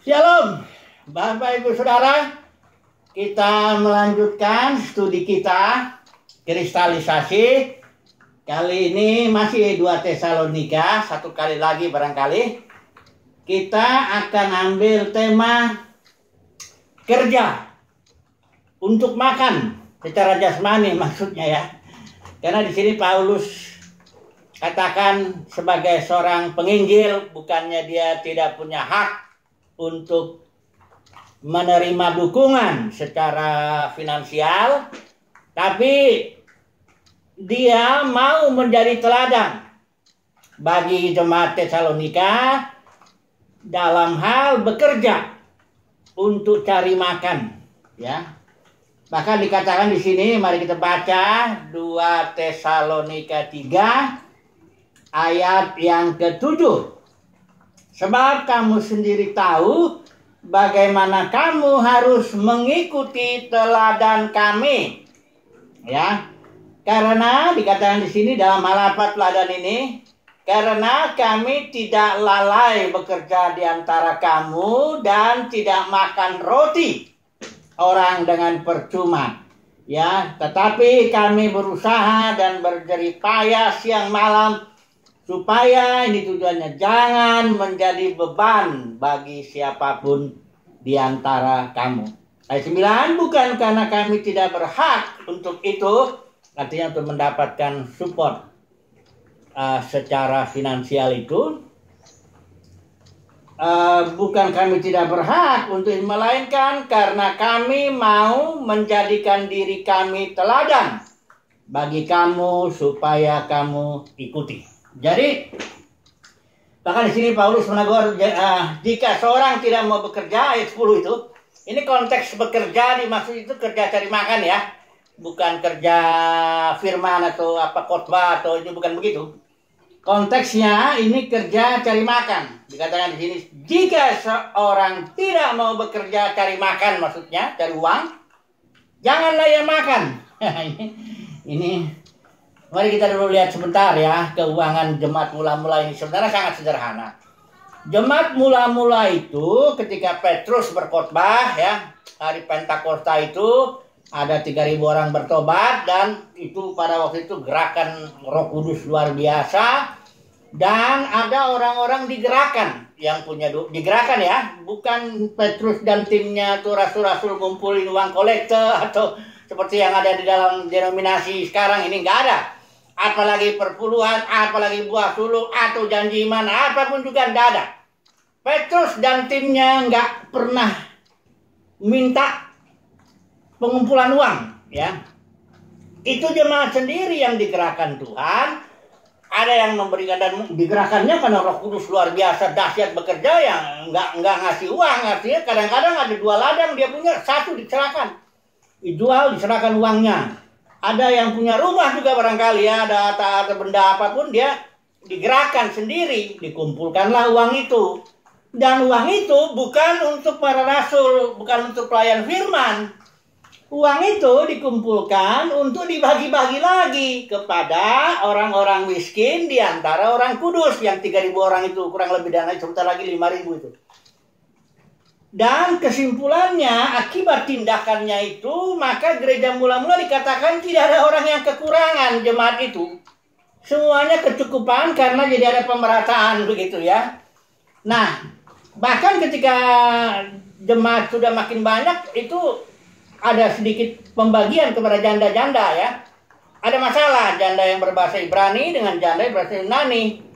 Shalom, Bapak Ibu Saudara. Kita melanjutkan studi kita kristalisasi. Kali ini masih 2 Tesalonika, satu kali lagi barangkali. Kita akan ambil tema kerja untuk makan secara jasmani maksudnya ya. Karena di sini Paulus katakan sebagai seorang penginjil, bukannya dia tidak punya hak untuk menerima dukungan secara finansial, tapi dia mau menjadi teladan bagi jemaat Tesalonika dalam hal bekerja untuk cari makan, ya. Bahkan dikatakan di sini, mari kita baca 2 Tesalonika 3 ayat yang ke-7. Sebab kamu sendiri tahu bagaimana kamu harus mengikuti teladan kami. Ya. Karena dikatakan di sini dalam hal apa teladan ini? Karena kami tidak lalai bekerja di antara kamu dan tidak makan roti orang dengan percuma. Ya, tetapi kami berusaha dan berjerih payah siang malam supaya ini tujuannya jangan menjadi beban bagi siapapun di antara kamu. Ayat 9, bukan karena kami tidak berhak untuk itu, artinya untuk mendapatkan support secara finansial itu. Bukan kami tidak berhak untuk itu, melainkan karena kami mau menjadikan diri kami teladan bagi kamu supaya kamu ikuti. Jadi bahkan di sini Paulus menegur jika seorang tidak mau bekerja, ayat 10 itu. Ini konteks bekerja dimaksud itu kerja cari makan ya. Bukan kerja firman atau apa khotbah atau itu bukan begitu. Konteksnya ini kerja cari makan. Dikatakan di sini jika seorang tidak mau bekerja cari makan, maksudnya cari uang, janganlah ia makan. ini mari kita dulu lihat sebentar ya keuangan jemaat mula-mula ini. Sebenarnya sangat sederhana. Jemaat mula-mula itu ketika Petrus berkhotbah ya, hari Pentakosta itu ada 3.000 orang bertobat, dan itu pada waktu itu gerakan Roh Kudus luar biasa, dan ada orang-orang digerakkan yang punya digerakkan ya, bukan Petrus dan timnya tuh rasul-rasul ngumpulin uang kolekte atau seperti yang ada di dalam denominasi sekarang ini, nggak ada. Apalagi perpuluhan, apalagi buah suluk, atau janji iman, apapun juga tidak ada. Petrus dan timnya nggak pernah minta pengumpulan uang, ya. Itu jemaat sendiri yang digerakkan Tuhan. Ada yang memberikan dan digerakkannya karena Roh Kudus luar biasa dahsyat bekerja, yang nggak ngasih uang. Artinya kadang-kadang ada 2 ladang dia punya, 1 diserahkan, dijual diserahkan uangnya. Ada yang punya rumah juga barangkali ya, ada benda apapun, dia digerakkan sendiri, dikumpulkanlah uang itu. Dan uang itu bukan untuk para rasul, bukan untuk pelayan firman. Uang itu dikumpulkan untuk dibagi-bagi lagi kepada orang-orang miskin di antara orang kudus, yang 3.000 orang itu kurang lebih, dan sebentar lagi 5.000 itu. Dan kesimpulannya, akibat tindakannya itu, maka gereja mula-mula dikatakan tidak ada orang yang kekurangan jemaat itu. Semuanya kecukupan karena jadi ada pemerataan begitu ya. Nah, bahkan ketika jemaat sudah makin banyak, itu ada sedikit pembagian kepada janda-janda ya. Ada masalah janda yang berbahasa Ibrani dengan janda yang berbahasa Yunani.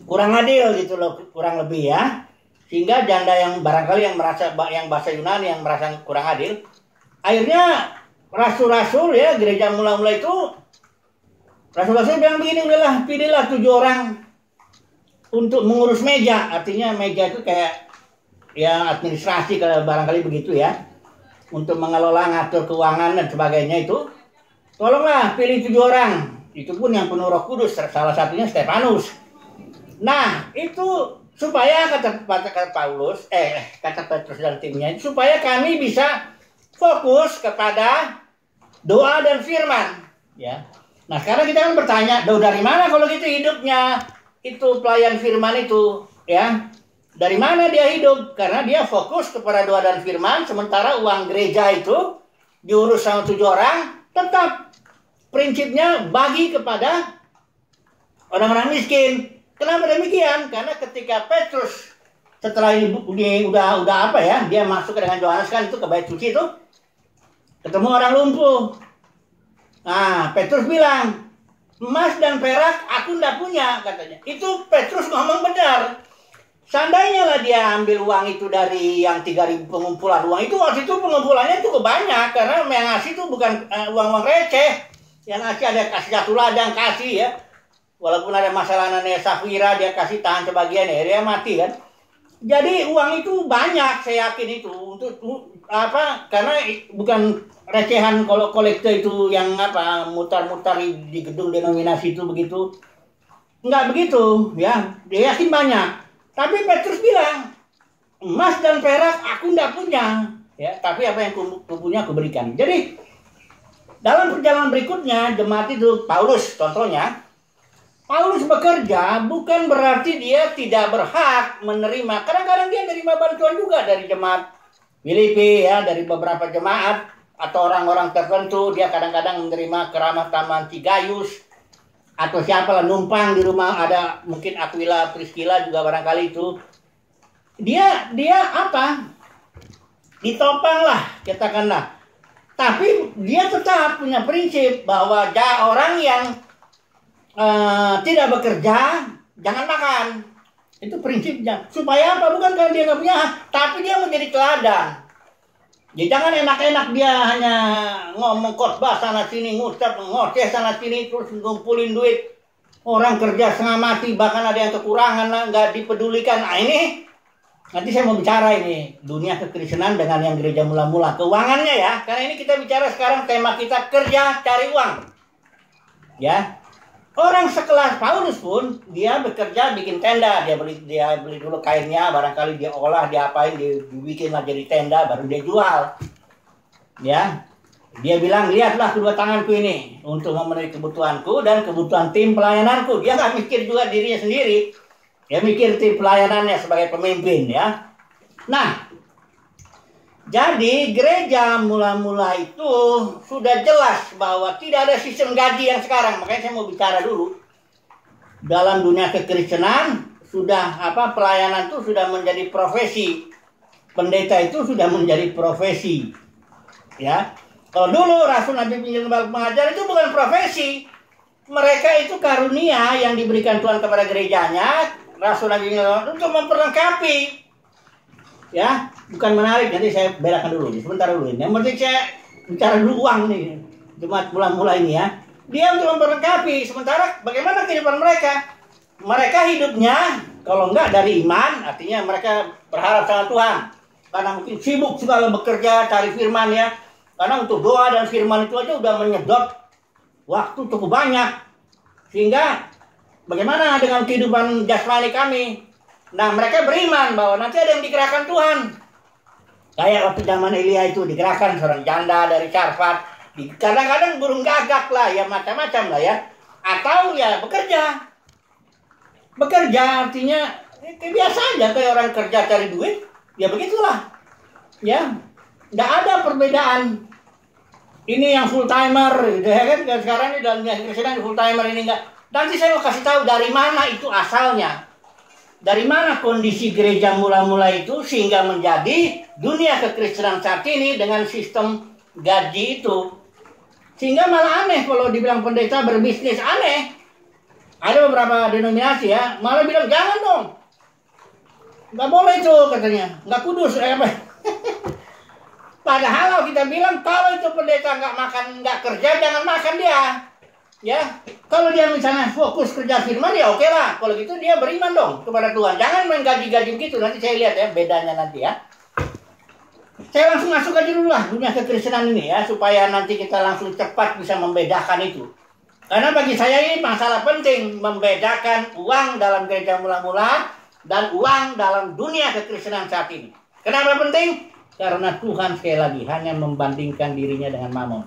Kurang adil gitu loh, kurang lebih ya. Sehingga janda yang barangkali yang merasa yang bahasa Yunani yang merasa kurang adil, akhirnya rasul-rasul ya, gereja mula-mula itu, rasul-rasul bilang begini, udahlah pilihlah 7 orang untuk mengurus meja. Artinya meja itu kayak ya administrasi kalau barangkali begitu ya, untuk mengelola, ngatur keuangan dan sebagainya itu. Tolonglah pilih 7 orang. Itu pun yang penuh Roh Kudus, salah satunya Stefanus. Nah itu supaya kata Paulus, kata Petrus dan timnya, supaya kami bisa fokus kepada doa dan firman, ya. Nah sekarang kita kan bertanya, dari mana kalau gitu hidupnya itu pelayan firman itu, ya? Dari mana dia hidup? Karena dia fokus kepada doa dan firman, sementara uang gereja itu diurus sama 7 orang, tetap prinsipnya bagi kepada orang-orang miskin. Kenapa demikian? Karena ketika Petrus setelah ini udah apa ya, dia masuk dengan Yohanes kan itu ke bait suci itu, ketemu orang lumpuh. Nah, Petrus bilang, emas dan perak aku ndak punya, katanya. Itu Petrus ngomong benar. Seandainya lah dia ambil uang itu dari yang 3.000 pengumpulan uang itu, waktu itu pengumpulannya cukup banyak, karena yang ngasih itu bukan uang-uang receh. Yang ngasih ada kasih satu ladang, kasih ya. Walaupun ada masalah Nana Safira, dia kasih tahan sebagian ya, dia mati kan. Jadi uang itu banyak, saya yakin itu untuk apa? Karena bukan recehan kalau kolektor itu yang apa mutar-mutar di gedung denominasi itu begitu. Enggak begitu, ya. Dia yakin banyak. Tapi Petrus bilang, emas dan perak aku enggak punya, ya. Tapi apa yang aku punya aku berikan. Jadi dalam perjalanan berikutnya jemaat itu Paulus contohnya. Paulus bekerja bukan berarti dia tidak berhak menerima. Kadang-kadang dia menerima bantuan juga dari jemaat Filipi ya, dari beberapa jemaat atau orang-orang tertentu. Dia kadang-kadang menerima keramah-tamahan si Gaius atau siapalah numpang di rumah, ada mungkin Aquila, Priscilla juga barangkali itu. Dia apa? Ditopang lah, katakanlah. Tapi dia tetap punya prinsip bahwa orang yang tidak bekerja jangan makan. Itu prinsipnya. Supaya apa? Bukan karena dia nggak punya, tapi dia menjadi teladan. Jadi jangan enak-enak dia hanya ngomong khotbah sana sini, ngucap ngoceh sana sini, terus ngumpulin duit. Orang kerja setengah mati, bahkan ada yang kekurangan, nggak dipedulikan. Nah ini nanti saya mau bicara ini dunia kekristenan dengan yang gereja mula-mula, keuangannya ya. Karena ini kita bicara sekarang tema kita kerja cari uang, ya. Orang sekelas Paulus pun dia bekerja bikin tenda, dia beli dulu kainnya, barangkali dia olah, dia apain, dibikinlah jadi tenda, baru dia jual. Ya, dia bilang lihatlah kedua tanganku ini untuk memenuhi kebutuhanku dan kebutuhan tim pelayananku. Dia nggak mikir juga dirinya sendiri, dia mikir tim pelayanannya sebagai pemimpin ya. Nah, jadi gereja mula-mula itu sudah jelas bahwa tidak ada sistem gaji yang sekarang. Makanya saya mau bicara dulu. Dalam dunia kekristenan sudah pelayanan itu sudah menjadi profesi. Pendeta itu sudah menjadi profesi. Ya. Kalau dulu Rasul Nabi Penjuru Pengajar itu bukan profesi. Mereka itu karunia yang diberikan Tuhan kepada gerejanya, Rasul Nabi untuk memperlengkapi. Ya, bukan menarik, nanti saya bedakan dulu, sebentar dulu ini. Yang penting saya bicara dulu uang nih, jemaat mula-mula ini ya. Dia untuk memperlengkapi, sementara bagaimana kehidupan mereka? Mereka hidupnya, kalau enggak dari iman, artinya mereka berharap sama Tuhan. Karena mungkin sibuk segala bekerja, cari firman ya. Karena untuk doa dan firman itu aja udah menyedot waktu cukup banyak. Sehingga bagaimana dengan kehidupan jasmani kami? Nah, mereka beriman bahwa nanti ada yang dikerahkan Tuhan. Kayak waktu zaman Elia itu dikerahkan seorang janda dari Sarfat. Kadang-kadang burung gagak lah, ya macam-macam lah ya. Atau ya bekerja. Bekerja artinya biasa aja kayak orang kerja cari duit. Ya begitulah. Ya, nggak ada perbedaan. Ini yang full timer, ya kan? Sekarang ini dalam Kristen full timer ini enggak. Nanti saya mau kasih tahu dari mana itu asalnya. Dari mana kondisi gereja mula-mula itu sehingga menjadi dunia kekristenan saat ini dengan sistem gaji itu. Sehingga malah aneh kalau dibilang pendeta berbisnis, aneh. Ada beberapa denominasi ya, malah bilang jangan dong. Nggak boleh itu katanya, nggak kudus. Padahal kalau kita bilang kalau itu pendeta nggak makan, nggak kerja, jangan makan dia. Ya, kalau dia misalnya fokus kerja firman ya oke lah. Kalau gitu dia beriman dong kepada Tuhan. Jangan main gaji-gaji gitu. Nanti saya lihat ya bedanya nanti ya. Saya langsung masuk aja dulu lah dunia kekristenan ini ya, supaya nanti kita langsung cepat bisa membedakan itu. Karena bagi saya ini masalah penting membedakan uang dalam gereja mula-mula dan uang dalam dunia kekristenan saat ini. Kenapa penting? Karena Tuhan sekali lagi hanya membandingkan dirinya dengan mamon.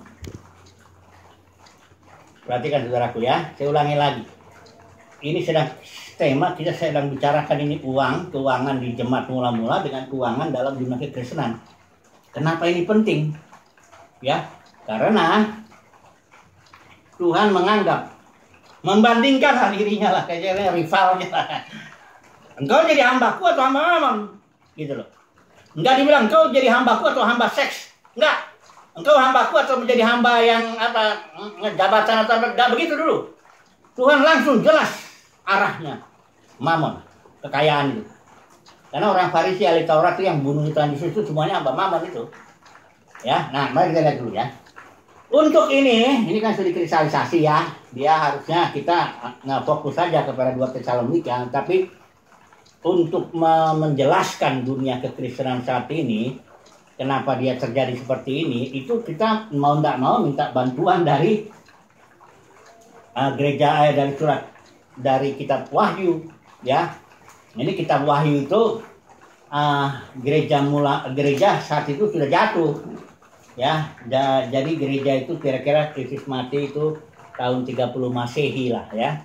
Perhatikan saudaraku ya, saya ulangi lagi. ini sedang tema kita sedang bicarakan ini keuangan di jemaat mula-mula dengan keuangan dalam dunia kekristenan. Kenapa ini penting? Ya, karena Tuhan menganggap membandingkan dirinya lah kayaknya rivalnya. Engkau jadi hambaku atau hamba Mammon? Gitu loh. Enggak dibilang engkau jadi hambaku atau hamba seks. Enggak. Engkau hambaku atau menjadi hamba yang apa jabatan atau enggak begitu dulu. Tuhan langsung jelas arahnya. Mammon, kekayaan itu. Karena orang Farisi ahli Taurat itu yang bunuh Tuhan Yesus itu semuanya hamba Mammon itu. Ya, nah mari kita lihat dulu ya. Untuk ini kan sudah dikrisalisasi ya. Dia harusnya kita nggak fokus saja kepada 2 Tesalonika, tapi untuk menjelaskan dunia kekristenan saat ini, kenapa dia terjadi seperti ini, itu kita mau tidak mau minta bantuan dari gereja dari surat dari kitab Wahyu, ya. Ini kitab Wahyu itu gereja saat itu sudah jatuh. Ya, jadi gereja itu kira-kira krisis mati itu tahun 30 Masehi lah ya.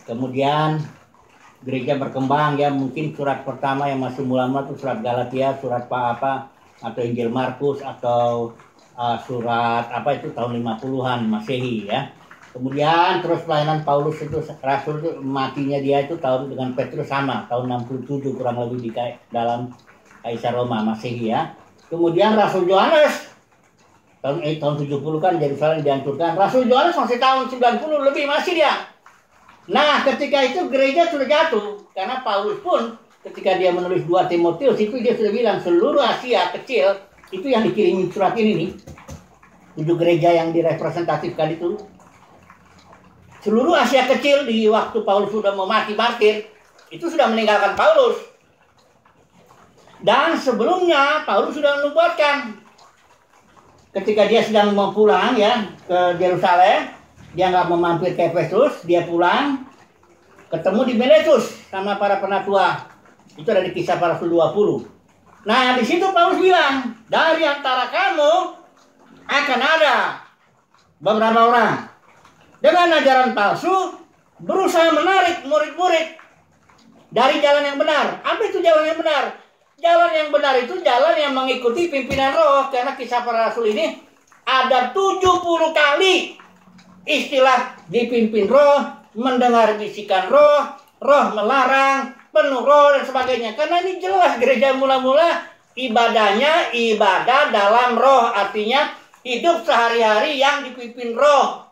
Kemudian gereja berkembang ya, mungkin surat pertama yang masih mula-mula itu surat Galatia, surat apa atau Injil Markus atau surat apa itu tahun 50-an Masehi ya. Kemudian terus pelayanan Paulus itu rasul itu matinya dia itu tahun dengan Petrus sama tahun 67 kurang lebih di dalam Kaisar Roma Masehi ya. Kemudian Rasul Yohanes tahun 70 kan Yerusalem dihancurkan. Rasul Yohanes masih tahun 90 lebih masih dia. Nah, ketika itu gereja sudah jatuh karena Paulus pun ketika dia menulis 2 Timotius itu dia sudah bilang seluruh Asia kecil itu yang dikirimi surat ini nih. 7 gereja yang direpresentatifkan itu. Seluruh Asia kecil di waktu Paulus sudah mau mati martir itu sudah meninggalkan Paulus. Dan sebelumnya Paulus sudah menubuatkan ketika dia sedang mau pulang ya ke Yerusalem, dia nggak mau mampir ke Efesus, dia pulang ketemu di Miletus sama para penatua. Itu ada di Kisah Para Rasul 20. Nah, di situ Paulus bilang, dari antara kamu akan ada beberapa orang dengan ajaran palsu berusaha menarik murid-murid dari jalan yang benar. Apa itu jalan yang benar? Jalan yang benar itu jalan yang mengikuti pimpinan roh. Karena Kisah Para Rasul ini ada 70 kali istilah dipimpin roh, mendengar bisikan roh, roh melarang, penuh roh dan sebagainya. Karena ini jelas gereja mula-mula ibadahnya ibadah dalam roh. Artinya hidup sehari-hari yang dipimpin roh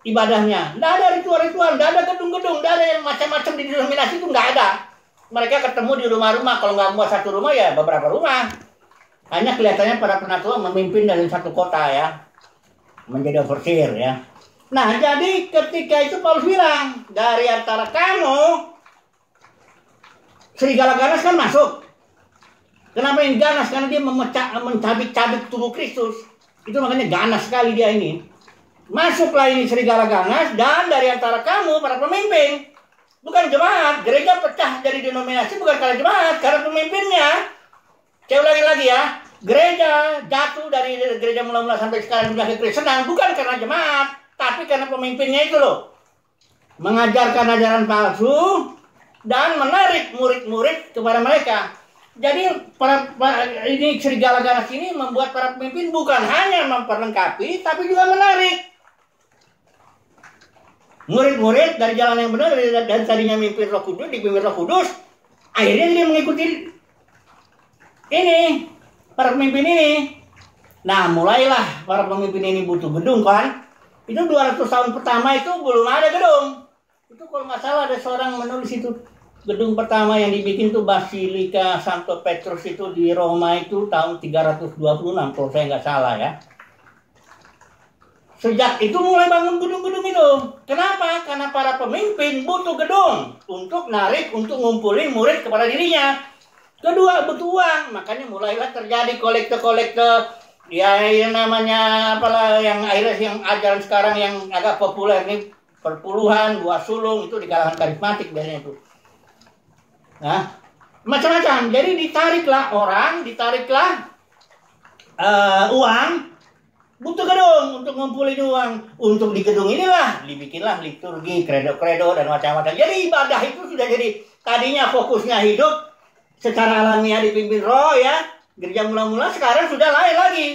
ibadahnya. Tidak ada ritual-ritual, tidak ada gedung-gedung, tidak ada yang macam-macam di denominasi itu nggak ada. Mereka ketemu di rumah-rumah, kalau nggak mau satu rumah ya beberapa rumah. Hanya kelihatannya para penatua memimpin dari satu kota ya, menjadi overseer ya. Nah, jadi ketika itu Paulus bilang, dari antara kamu, serigala ganas kan masuk. Kenapa ini ganas? Karena dia mencabik-cabik tubuh Kristus. Itu makanya ganas sekali dia ini. Masuklah ini serigala ganas, dan dari antara kamu, para pemimpin, bukan jemaat. Gereja pecah dari denominasi bukan karena jemaat, karena pemimpinnya. Saya ulangi lagi ya, gereja jatuh dari gereja mula-mula sampai sekarang dunia kekristenan bukan karena jemaat, tapi karena pemimpinnya itu loh. Mengajarkan ajaran palsu dan menarik murid-murid kepada mereka. Jadi ini serigala ganas ini membuat para pemimpin bukan hanya memperlengkapi, tapi juga menarik murid-murid dari jalan yang benar, dan tadinya mimpin Roh Kudus, dipimpin Roh Kudus, akhirnya dia mengikuti ini, para pemimpin ini. Nah, mulailah para pemimpin ini butuh gedung kan. Itu 200 tahun pertama itu belum ada gedung. Itu kalau nggak salah ada seorang menulis itu, gedung pertama yang dibikin tuh Basilika Santo Petrus itu di Roma itu tahun 326 kalau saya nggak salah ya. Sejak itu mulai bangun gedung-gedung itu. Kenapa? Karena para pemimpin butuh gedung untuk narik, untuk ngumpulin murid kepada dirinya. Kedua, butuh uang. Makanya mulailah terjadi kolekte-kolekte. Ya, yang namanya apalah yang akhirnya yang ajaran sekarang yang agak populer nih, perpuluhan, buah sulung, itu di kalangan karismatik biasanya itu. Nah, macam-macam. Jadi ditariklah orang, ditariklah uang butuh gedung untuk ngumpulin uang. Untuk di gedung inilah dibikinlah liturgi, kredo-kredo dan macam-macam. Jadi ibadah itu sudah jadi tadinya fokusnya hidup secara alamiah dipimpin roh ya. Gereja mula-mula sekarang sudah lain lagi.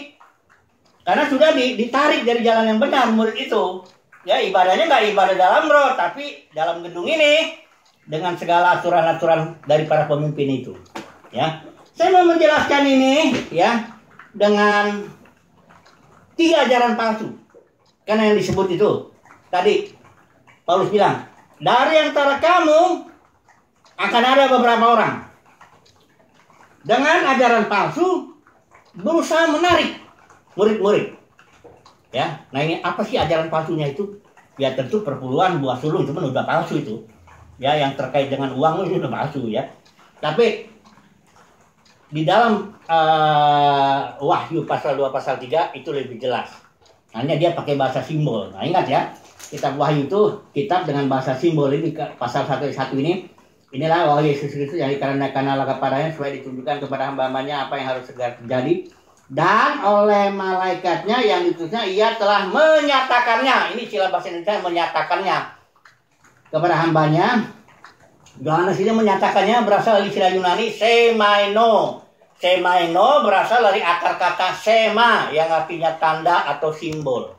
Karena sudah ditarik dari jalan yang benar murid itu. Ya ibadahnya nggak ibadah dalam roh, tapi dalam gedung ini dengan segala aturan-aturan dari para pemimpin itu. Ya, saya mau menjelaskan ini ya dengan 3 ajaran palsu. Karena yang disebut itu tadi Paulus bilang, dari antara kamu akan ada beberapa orang dengan ajaran palsu berusaha menarik murid-murid. Ya, nah ini apa sih ajaran palsunya itu? Ya tentu perpuluhan, buah sulung itu udah palsu itu. Ya, yang terkait dengan uang itu udah palsu ya. Tapi di dalam Wahyu pasal 2 pasal 3 itu lebih jelas. Hanya dia pakai bahasa simbol. Nah, ingat ya, kitab Wahyu itu kitab dengan bahasa simbol. Ini pasal 1 ini. Inilah wahyu Yesus Kristus yang dikarenakan Allah kepadanya supaya ditunjukkan kepada hamba-hambanya apa yang harus segera terjadi. Dan oleh malaikatnya yang diutusnya ia telah menyatakannya. Ini istilah bahasa Indonesia, menyatakannya kepada hambanya. Yohanes ini menyatakannya berasal dari istilah Yunani semaino. Semaino berasal dari akar kata sema yang artinya tanda atau simbol.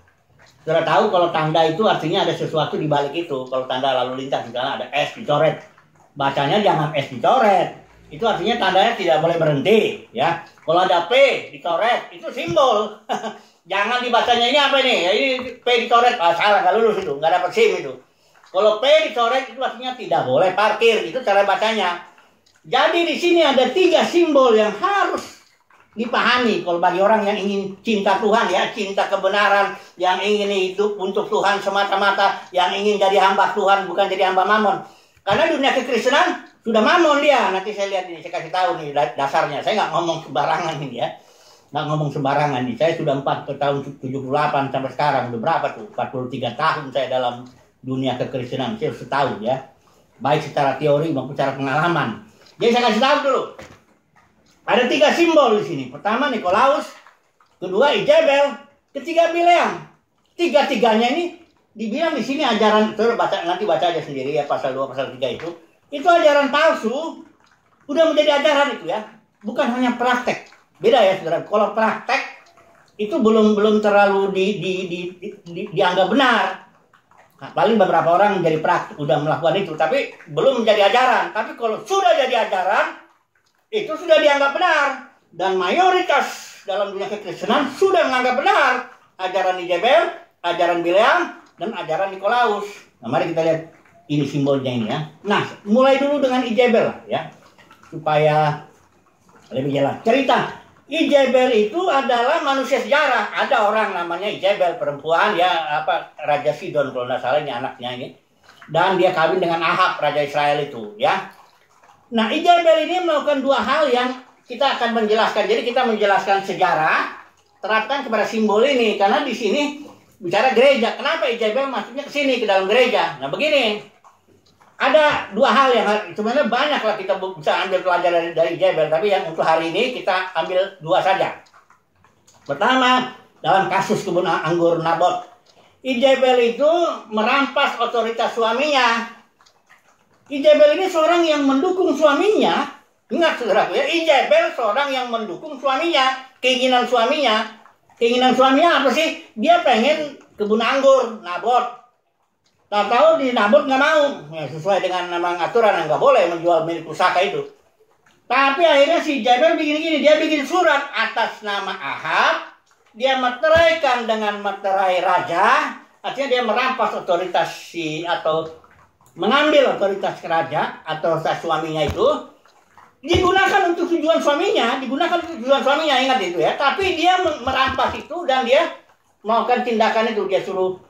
Sudah tahu kalau tanda itu artinya ada sesuatu di balik itu. Kalau tanda lalu lintas misalnya ada S dicoret, bacanya jangan S dicoret. Itu artinya tandanya tidak boleh berhenti, ya. Kalau ada P dicoret, itu simbol. Jangan dibacanya ini apa nih? Ya, ini P dicoret, salah, nggak lulus itu, nggak dapat SIM itu. Kalau P dicoret itu artinya tidak boleh parkir, itu cara bacanya. Jadi di sini ada 3 simbol yang harus dipahami kalau bagi orang yang ingin cinta Tuhan, ya, cinta kebenaran, yang ingin hidup untuk Tuhan semata-mata, yang ingin jadi hamba Tuhan bukan jadi hamba mamon. Karena dunia kekristenan sudah mamon dia. Nanti saya lihat ini, saya kasih tahu nih dasarnya. Saya nggak ngomong sembarangan ini ya. Nggak ngomong sembarangan nih. Saya sudah 4 tahun 78 sampai sekarang. Udah berapa tuh? 43 tahun saya dalam dunia kekristenan. Saya harus tahu ya. Baik secara teori maupun secara pengalaman. Jadi saya kasih tahu dulu. Ada 3 simbol di sini. Pertama Nikolaus, kedua Ijabel, ketiga Bileam. 3-3-nya ini dibilang di sini ajaran, nanti baca aja sendiri ya pasal 2 pasal 3 itu. Itu ajaran palsu, udah menjadi ajaran itu ya. Bukan hanya praktek. Beda ya saudara. Kalau praktek itu belum terlalu dianggap benar. Nah, paling beberapa orang menjadi praktek udah melakukan itu, tapi belum menjadi ajaran. Tapi kalau sudah jadi ajaran, itu sudah dianggap benar. Dan mayoritas dalam dunia kekristenan sudah menganggap benar ajaran Ijabel, ajaran Bileam, dan ajaran Nikolaus. Nah, mari kita lihat ini simbolnya ini ya. Nah, mulai dulu dengan Ijabel ya, supaya lebih jelas. Cerita Ijabel itu adalah manusia sejarah. Ada orang namanya Ijabel, perempuan ya, Raja Sidon kalau nggak salah, ini anaknya ini. Dan dia kawin dengan Ahab, Raja Israel itu ya. Nah, Ijabel ini melakukan 2 hal yang kita akan menjelaskan. Jadi kita menjelaskan sejarah, terapkan kepada simbol ini. Karena di sini bicara gereja. Kenapa Ijabel masuknya ke sini, ke dalam gereja? Nah, begini. Ada 2 hal yang sebenarnya banyak lah kita bisa ambil pelajaran dari Ijabel. Tapi yang untuk hari ini kita ambil 2 saja. Pertama, dalam kasus kebun anggur Nabot. Ijabel itu merampas otoritas suaminya. Ijabel ini seorang yang mendukung suaminya. Ingat saudaraku ya, Ijabel seorang yang mendukung suaminya. Keinginan suaminya apa sih? Dia pengen kebun anggur Nabot. Tahu di Nabot nggak mau, ya, sesuai dengan memang aturan yang nggak boleh menjual milik pusaka itu. Tapi akhirnya si Ijabel bikin gini, dia bikin surat atas nama Ahab. Dia meteraikan dengan meterai raja, artinya dia merampas otoritas atau mengambil otoritas raja atau suaminya itu, digunakan untuk tujuan suaminya, ingat itu ya. Tapi dia merampas itu dan dia melakukan tindakan itu, dia suruh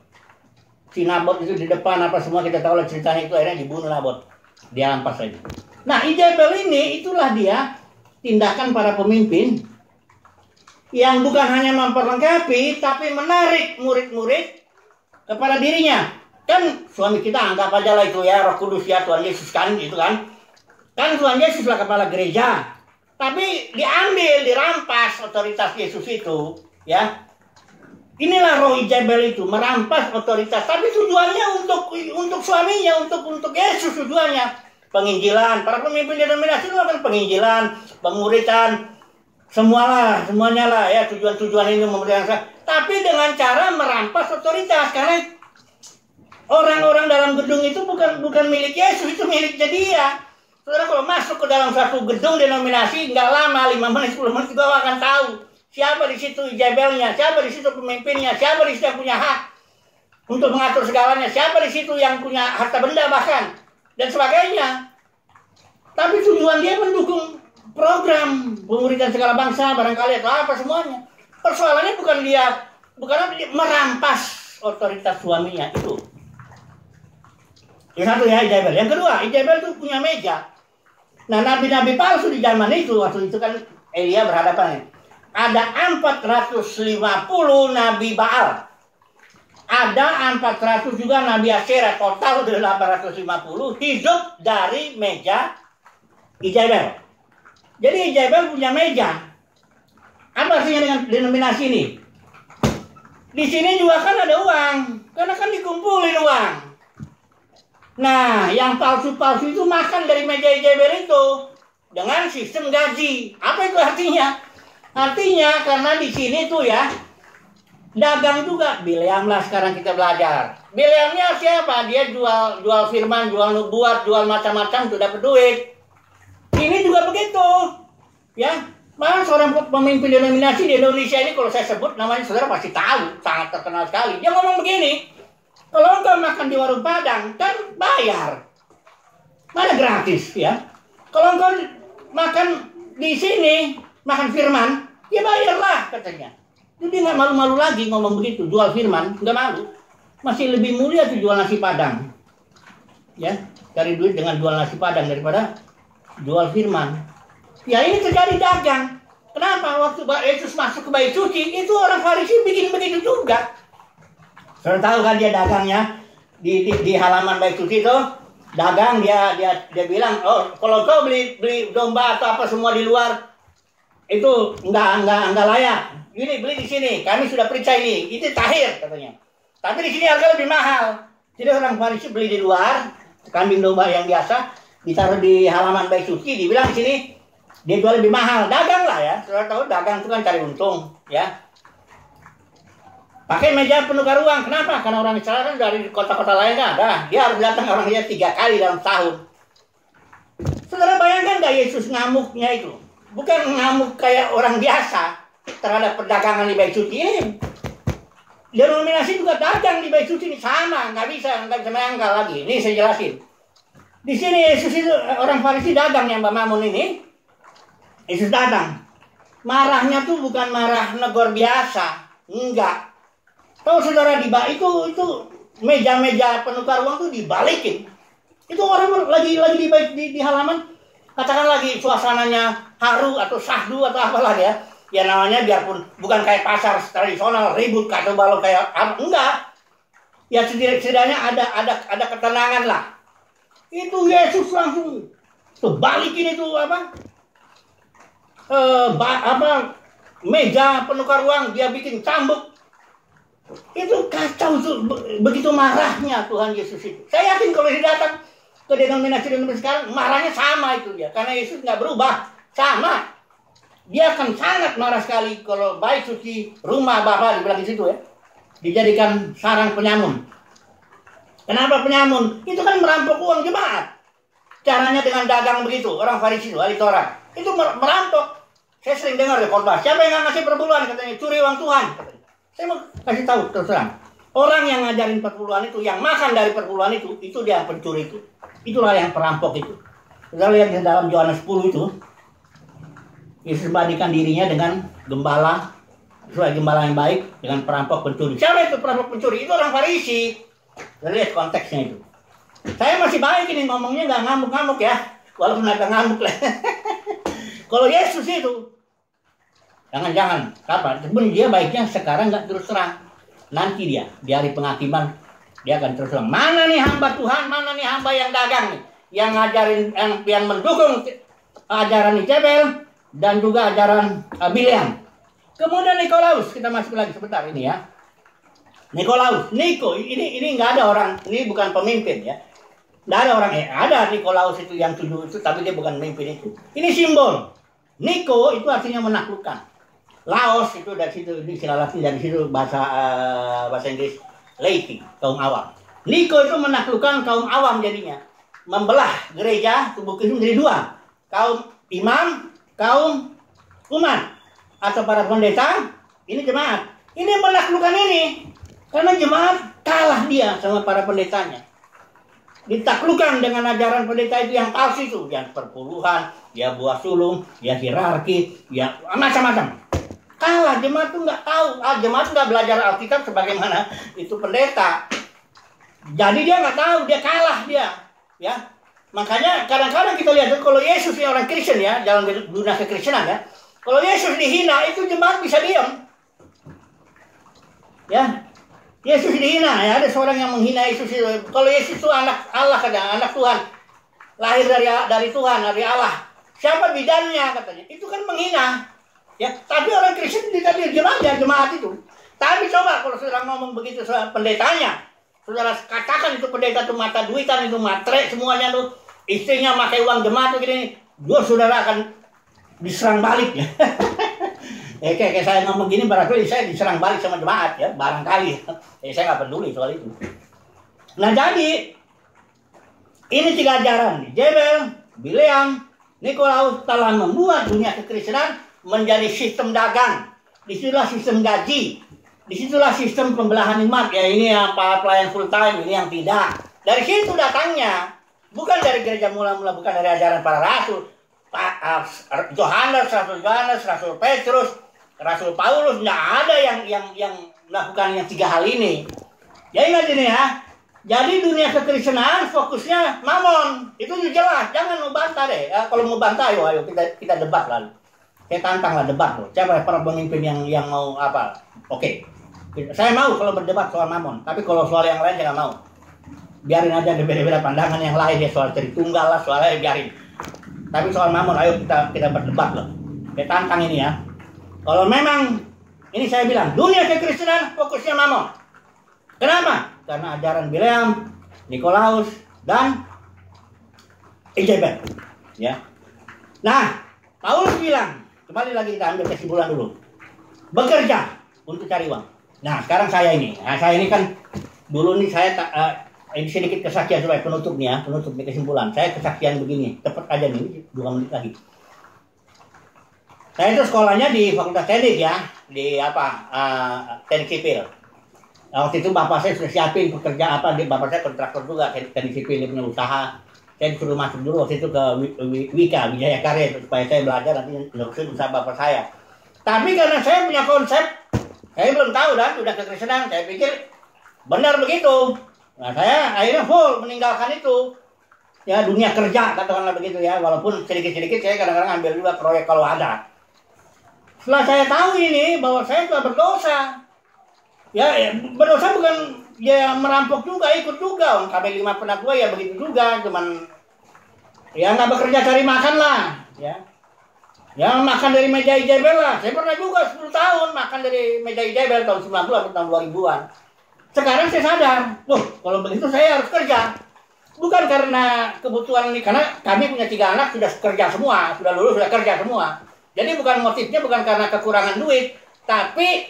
si Nabot itu di depan apa semua, kita tahu lah ceritanya itu, akhirnya dibunuh Nabot, dia rampas saja. Nah, Ijabel ini itulah dia tindakan para pemimpin yang bukan hanya memperlengkapi tapi menarik murid-murid kepada dirinya. Kan suami kita anggap aja lah itu ya, Roh Kudus ya, Tuhan Yesus kan gitu kan. Kan Tuhan Yesus lah kepala gereja. Tapi diambil, dirampas otoritas Yesus itu ya. Inilah roh Jezebel itu, merampas otoritas, tapi tujuannya untuk suaminya, untuk Yesus tujuannya. Penginjilan, para pemimpin denominasi itu akan penginjilan, penguritan, semuanya lah ya, tujuan ini memberikan. Tapi dengan cara merampas otoritas, karena orang-orang dalam gedung itu bukan milik Yesus, itu miliknya dia. Saudara kalau masuk ke dalam satu gedung denominasi, nggak lama, 5 menit, 10 menit juga akan tahu siapa di situ Jezebelnya, siapa di situ pemimpinnya, siapa di situ yang punya hak untuk mengatur segalanya, siapa di situ yang punya harta benda bahkan, dan sebagainya. Tapi tujuan dia mendukung program pemuridan segala bangsa, barangkali atau apa semuanya. Persoalannya bukan dia merampas otoritas suaminya itu. Yang satu ya Jezebel. Yang kedua, Jezebel itu punya meja. Nah, nabi-nabi palsu di zaman itu, waktu itu kan Elia berhadapan. Ada 450 nabi Baal. Ada 400 juga nabi Asyera. Total 850 hidup dari meja Jezebel. Jadi Jezebel punya meja. Apa artinya dengan denominasi ini? Di sini juga kan ada uang. Karena kan dikumpulin uang. Nah, yang palsu-palsu itu makan dari meja Jezebel itu. Dengan sistem gaji. Apa itu artinya? Artinya karena di sini tuh ya dagang juga. Bileam lah sekarang kita belajar. Bileamnya siapa? Dia jual firman, jual nubuat, jual macam-macam tuh dapat duit. Ini juga begitu. Ya, malah seorang pemimpin denominasi di Indonesia ini kalau saya sebut namanya saudara pasti tahu, sangat terkenal sekali. Dia ngomong begini, kalau engkau makan di warung Padang kan bayar. Mana gratis ya. Kalau engkau makan di sini, makan firman, ya bayarlah katanya. Jadi nggak malu-malu lagi ngomong begitu, jual firman, nggak malu. Masih lebih mulia tuh jual nasi Padang. Ya, cari duit dengan jual nasi Padang daripada jual firman. Ya ini terjadi dagang. Kenapa? Waktu Yesus masuk ke bait suci, itu orang Farisi bikin begitu juga. Saudara tahu kan dia dagangnya di halaman bait suci itu, dagang dia bilang, oh kalau kau beli domba atau apa semua di luar itu enggak layak. Ini beli di sini, kami sudah periksa ini, itu tahir katanya. Tapi di sini harga lebih mahal. Jadi orang Farisi beli di luar, kambing domba yang biasa, ditaruh di halaman bait suci, dibilang di sini dia jual lebih mahal. Dagang lah ya, saudara tahu dagang itu kan cari untung ya. Pakai meja penukar uang, kenapa? Karena orang Israel kan dari kota-kota lain kan ada. Dia harus datang orang dia 3 kali dalam tahun. Saudara bayangkan gak Yesus ngamuknya itu? Bukan ngamuk kayak orang biasa terhadap perdagangan di bait suci ini. Denominasi juga dagang di bait suci ini sama, nggak bisa menyangkal lagi. Ini saya jelasin. Di sini Yesus itu orang Farisi dagang yang Mbak Mamun ini. Yesus datang. Marahnya tuh bukan marah negor biasa, enggak. Tahu saudara itu meja-meja penukar uang tuh dibalikin. Itu orang lagi di halaman, katakan lagi suasananya haru atau syahdu atau apalah ya. Ya namanya biarpun bukan kayak pasar tradisional ribut kacau balau kayak enggak. Ya setidaknya ada ketenangan lah. Itu Yesus langsung balikin itu meja penukar uang, dia bikin cambuk. Itu kacau tuh, begitu marahnya Tuhan Yesus itu. Saya yakin kalau dia datang ke denominasi sekarang marahnya sama itu dia, karena Yesus nggak berubah, sama. Dia akan sangat marah sekali kalau bait suci rumah Bapa dibilang di situ ya, dijadikan sarang penyamun. Kenapa penyamun? Itu kan merampok uang jemaat. Caranya dengan dagang begitu, orang Farisi itu, ahli Taurat. Itu merampok. Saya sering dengar di khotbah, siapa yang nggak ngasih perpuluhan? Katanya, curi uang Tuhan. Saya mau kasih tahu terus terang. Orang yang ngajarin perpuluhan itu, yang makan dari perpuluhan itu dia yang pencuri itu. Itulah yang perampok itu. Kita lihat di dalam Yohanes 10 itu, Yesus membandingkan dirinya dengan gembala, sebagai gembala yang baik, dengan perampok pencuri. Siapa itu perampok pencuri? Itu orang Farisi. Kita lihat konteksnya itu. Saya masih baik ini ngomongnya, nggak ngamuk-ngamuk ya, walaupun agak ngamuk lah. Kalau Yesus itu, jangan-jangan apa? Tapi dia baiknya sekarang nggak terus terang. Nanti dia di hari penghakiman dia akan terus terang. Mana nih hamba Tuhan? Mana nih hamba yang dagang nih? Yang ngajarin, yang mendukung ajaran Jezebel dan juga ajaran Bileam. Kemudian Nikolaus, kita masuk lagi sebentar ini ya. Nikolaus, ini nggak ada orang, ini bukan pemimpin ya. Nggak ada orang, ada Nikolaus itu yang 7 itu, tapi dia bukan pemimpin itu. Ini simbol. Niko itu artinya menaklukkan. Laos itu dari situ, ini istilah Latin dari situ bahasa Inggris laity, kaum awam. Niko itu menaklukkan kaum awam jadinya. Membelah gereja, tubuh Kristus menjadi 2. Kaum imam, kaum umat. Atau para pendeta, ini jemaat. Ini menaklukkan ini. Karena jemaat kalah dia sama para pendetanya. Ditaklukkan dengan ajaran pendeta itu yang palsu itu. Yang perpuluhan, ya buah sulung, ya hierarki, ya macam-macam. Kalah, jemaat itu nggak tahu. Jemaat nggak belajar Alkitab sebagaimana itu pendeta. Jadi dia nggak tahu, dia kalah dia. Ya, makanya kadang-kadang kita lihat kalau Yesus yang orang Kristen ya, dalam dunia kekristenan ya, kalau Yesus dihina itu jemaat bisa diam. Ya, Yesus dihina ya, ada seorang yang menghina Yesus itu. Kalau Yesus itu anak Allah katanya, anak Tuhan, lahir dari Tuhan, dari Allah. Siapa bidannya katanya? Itu kan menghina. Ya, tapi orang Kristen tidak diam aja jemaat itu. Tapi coba kalau saudara ngomong begitu soal pendetanya, saudara katakan itu pendeta itu mata duitan, itu matre semuanya tuh, istrinya pakai uang jemaat tuh gini, saudara akan diserang balik ya. Kayak saya ngomong gini barangkali saya diserang balik sama jemaat ya, barangkali. Saya nggak peduli soal itu. Nah jadi ini 3 ajaran, Jebel, Bileam, Nikolaus telah membuat dunia kekristenan menjadi sistem dagang. Disitulah sistem gaji, disitulah sistem pembelahan umat. Ya ini yang pelayan full time, ini yang tidak. Dari situ datangnya, bukan dari gereja mula-mula, bukan dari ajaran para rasul. Yohanes, Rasul Petrus, Rasul Paulus, nggak ada yang melakukan yang 3 hal ini. Ya ingat ini ya. Jadi dunia kekristenan fokusnya mamon. Itu jelas, jangan mau bantah deh. Ya, kalau mau bantah, ayo kita debat lalu. Saya tantanglah debat loh. Siapa para pemimpin yang mau apa? Oke. Saya mau kalau berdebat soal mamon, tapi kalau soal yang lain jangan mau. Biarin aja beda-beda pandangan yang lain ya, soal Tritunggal lah, soal lain biarin. Tapi soal mamon, ayo kita berdebat loh. Saya tantang ini ya. Kalau memang ini saya bilang dunia kekristenan fokusnya mamon. Kenapa? Karena ajaran Bileam, Nikolaus, dan Jebel. Ya. Nah, Paulus bilang, kembali lagi kita ambil kesimpulan dulu. Bekerja untuk cari uang. Nah, sekarang saya ini kan dulu nih saya ini sedikit kesaksian supaya penutup nih kesimpulan. Saya kesaksian begini, cepat aja nih, 2 menit lagi. Saya itu sekolahnya di Fakultas Teknik ya, di teknik sipil. Nah, waktu itu bapak saya sudah siapin pekerja bapak saya kontraktor juga, teknik sipil, dia punya usaha. Saya disuruh masuk dulu waktu itu ke Wika, Wijaya Karya, supaya saya belajar nanti nerusin usaha bapak saya. Tapi karena saya punya konsep, saya belum tahu udah kekristenan, saya pikir benar begitu. Nah saya akhirnya full meninggalkan itu. Ya dunia kerja katakanlah begitu ya, walaupun sedikit-sedikit saya kadang-kadang ambil juga proyek kalau ada. Setelah saya tahu ini bahwa saya telah berdosa. Ya berdosa bukan ya merampok juga, ikut juga. KB5 pernah gue ya begitu juga, cuman ya nggak bekerja cari makan lah, ya. Ya makan dari meja Jebel lah. Saya pernah juga 10 tahun makan dari meja Jebel tahun 90 atau tahun 2000-an. Sekarang saya sadar, kalau begitu saya harus kerja. Bukan karena kebutuhan ini, karena kami punya 3 anak sudah kerja semua, sudah lulus, sudah kerja semua. Jadi bukan motifnya bukan karena kekurangan duit, tapi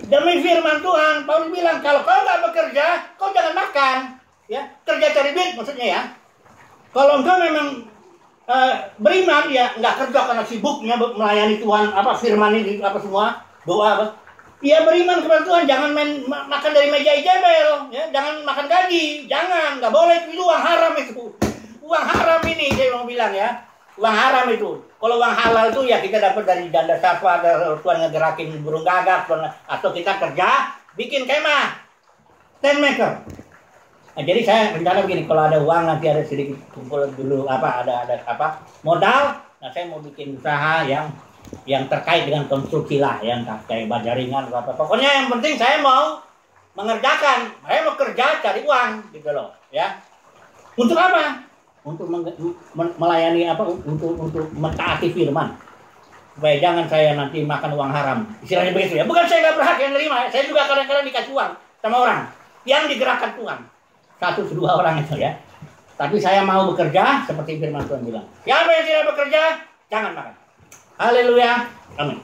demi firman Tuhan. Paulus bilang, kalau kau nggak bekerja, kau jangan makan. Ya, kerja cari duit maksudnya ya. Kalau engkau memang beriman, ya nggak kerja karena sibuknya melayani Tuhan, firman ini semua, doa Ya beriman kepada Tuhan, jangan makan dari meja Jebel, ya, jangan makan gaji, nggak boleh, itu uang haram itu. Uang haram ini saya mau bilang ya, uang haram itu. Kalau uang halal itu ya kita dapat dari janda satwa, Tuhan ngegerakin burung gagak, atau kita kerja, bikin kemah, tent maker. Nah, jadi saya rencana begini, kalau ada uang nanti ada sedikit kumpul dulu ada modal, nah saya mau bikin usaha yang terkait dengan konstruksi lah, yang kayak bajaringan atau apa. Pokoknya yang penting saya mau mengerjakan, saya mau kerja cari uang gitu loh, ya. Untuk apa? Untuk melayani untuk mentaati firman. supaya jangan saya nanti makan uang haram. Istilahnya begitu ya. Bukan saya nggak berhak yang nerima, saya juga kadang-kadang dikasih uang sama orang yang digerakkan Tuhan. 1-2 orang itu ya. Tapi saya mau bekerja seperti firman Tuhan bilang. Siapa yang tidak bekerja, jangan makan. Haleluya. Amin.